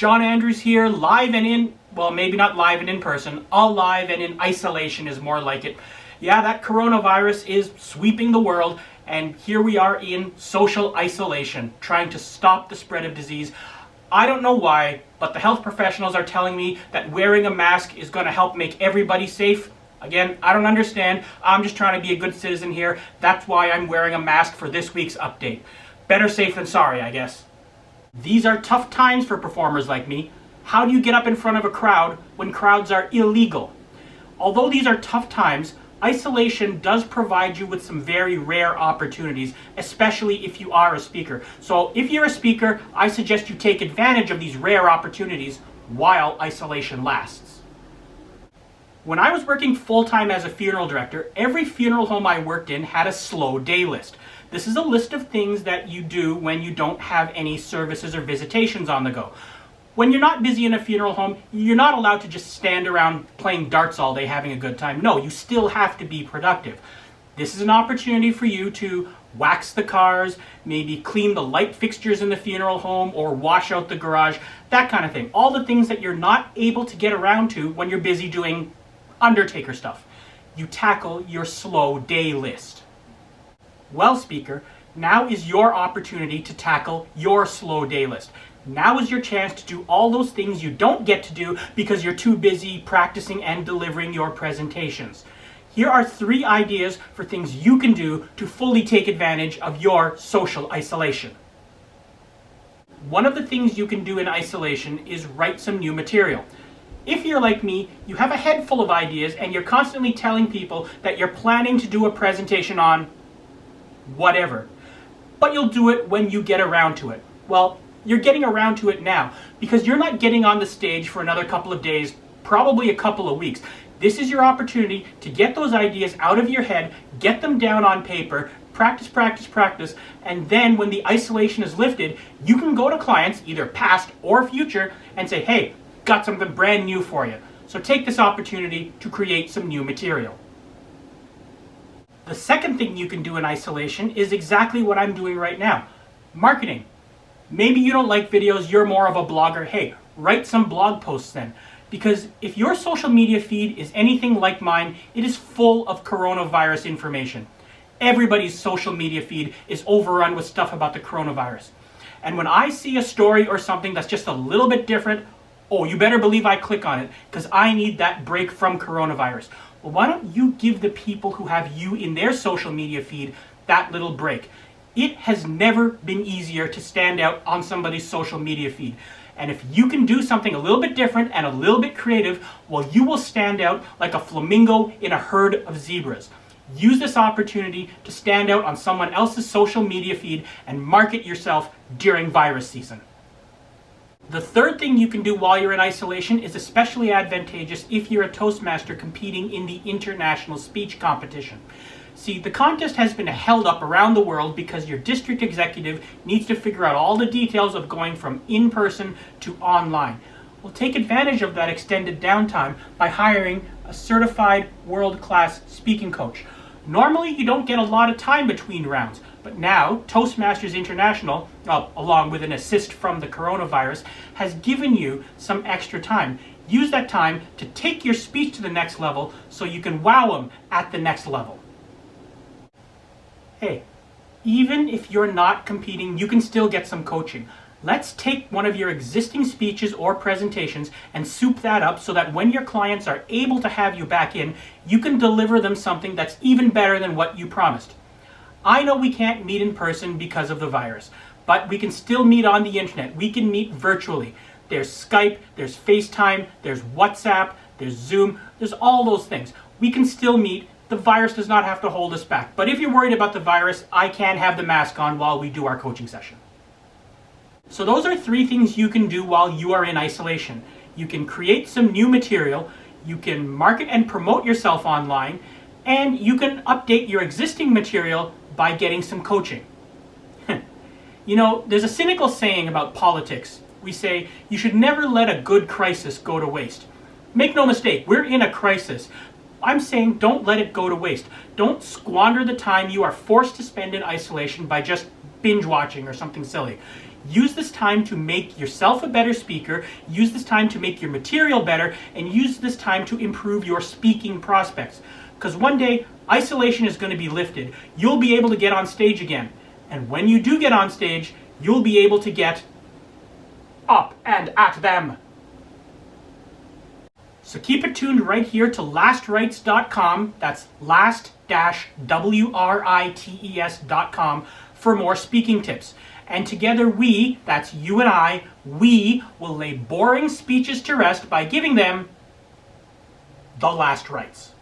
John Andrews here, live and in, well, maybe not live and in person, alive and in isolation is more like it. Yeah, that coronavirus is sweeping the world, and here we are in social isolation, trying to stop the spread of disease. I don't know why, but the health professionals are telling me that wearing a mask is going to help make everybody safe. Again, I don't understand. I'm just trying to be a good citizen here. That's why I'm wearing a mask for this week's update. Better safe than sorry, I guess. These are tough times for performers like me. How do you get up in front of a crowd when crowds are illegal? Although these are tough times, isolation does provide you with some very rare opportunities, especially if you are a speaker. So if you're a speaker, I suggest you take advantage of these rare opportunities while isolation lasts. When I was working full-time as a funeral director, every funeral home I worked in had a slow day list. This is a list of things that you do when you don't have any services or visitations on the go. When you're not busy in a funeral home, you're not allowed to just stand around playing darts all day having a good time. No, you still have to be productive. This is an opportunity for you to wax the cars, maybe clean the light fixtures in the funeral home, or wash out the garage, that kind of thing. All the things that you're not able to get around to when you're busy doing undertaker stuff. You tackle your slow day list. Well, speaker, now is your opportunity to tackle your slow day list. Now is your chance to do all those things you don't get to do because you're too busy practicing and delivering your presentations. Here are 3 ideas for things you can do to fully take advantage of your social isolation. One of the things you can do in isolation is write some new material. If you're like me, you have a head full of ideas and you're constantly telling people that you're planning to do a presentation on whatever, but you'll do it when you get around to it. Well, you're getting around to it now because you're not getting on the stage for another couple of days, probably a couple of weeks. This is your opportunity to get those ideas out of your head, get them down on paper, practice, practice, practice, and then when the isolation is lifted, you can go to clients, either past or future, and say, hey, got something brand new for you. So take this opportunity to create some new material. The second thing you can do in isolation is exactly what I'm doing right now. Marketing. Maybe you don't like videos, you're more of a blogger. Hey, write some blog posts then. Because if your social media feed is anything like mine, it is full of coronavirus information. Everybody's social media feed is overrun with stuff about the coronavirus. And when I see a story or something that's just a little bit different, oh, you better believe I click on it because I need that break from coronavirus. Well, why don't you give the people who have you in their social media feed that little break? It has never been easier to stand out on somebody's social media feed. And if you can do something a little bit different and a little bit creative, well, you will stand out like a flamingo in a herd of zebras. Use this opportunity to stand out on someone else's social media feed and market yourself during virus season. The third thing you can do while you're in isolation is especially advantageous if you're a Toastmaster competing in the international speech competition. See, the contest has been held up around the world because your district executive needs to figure out all the details of going from in-person to online. Well, take advantage of that extended downtime by hiring a certified world-class speaking coach. Normally, you don't get a lot of time between rounds, but now Toastmasters International, along with an assist from the coronavirus, has given you some extra time. Use that time to take your speech to the next level so you can wow them at the next level. Hey, even if you're not competing, you can still get some coaching. Let's take one of your existing speeches or presentations and soup that up so that when your clients are able to have you back in, you can deliver them something that's even better than what you promised. I know we can't meet in person because of the virus, but we can still meet on the internet. We can meet virtually. There's Skype, there's FaceTime, there's WhatsApp, there's Zoom, there's all those things. We can still meet. The virus does not have to hold us back. But if you're worried about the virus, I can have the mask on while we do our coaching session. So those are 3 things you can do while you are in isolation. You can create some new material, you can market and promote yourself online, and you can update your existing material by getting some coaching. You know, there's a cynical saying about politics. We say, you should never let a good crisis go to waste. Make no mistake, we're in a crisis. I'm saying don't let it go to waste. Don't squander the time you are forced to spend in isolation by just binge watching or something silly. Use this time to make yourself a better speaker, use this time to make your material better, and use this time to improve your speaking prospects. Because one day, isolation is going to be lifted. You'll be able to get on stage again. And when you do get on stage, you'll be able to get up and at them. So keep it tuned right here to lastrites.com. That's last-writes.com for more speaking tips. And together we, that's you and I, we will lay boring speeches to rest by giving them the last rites.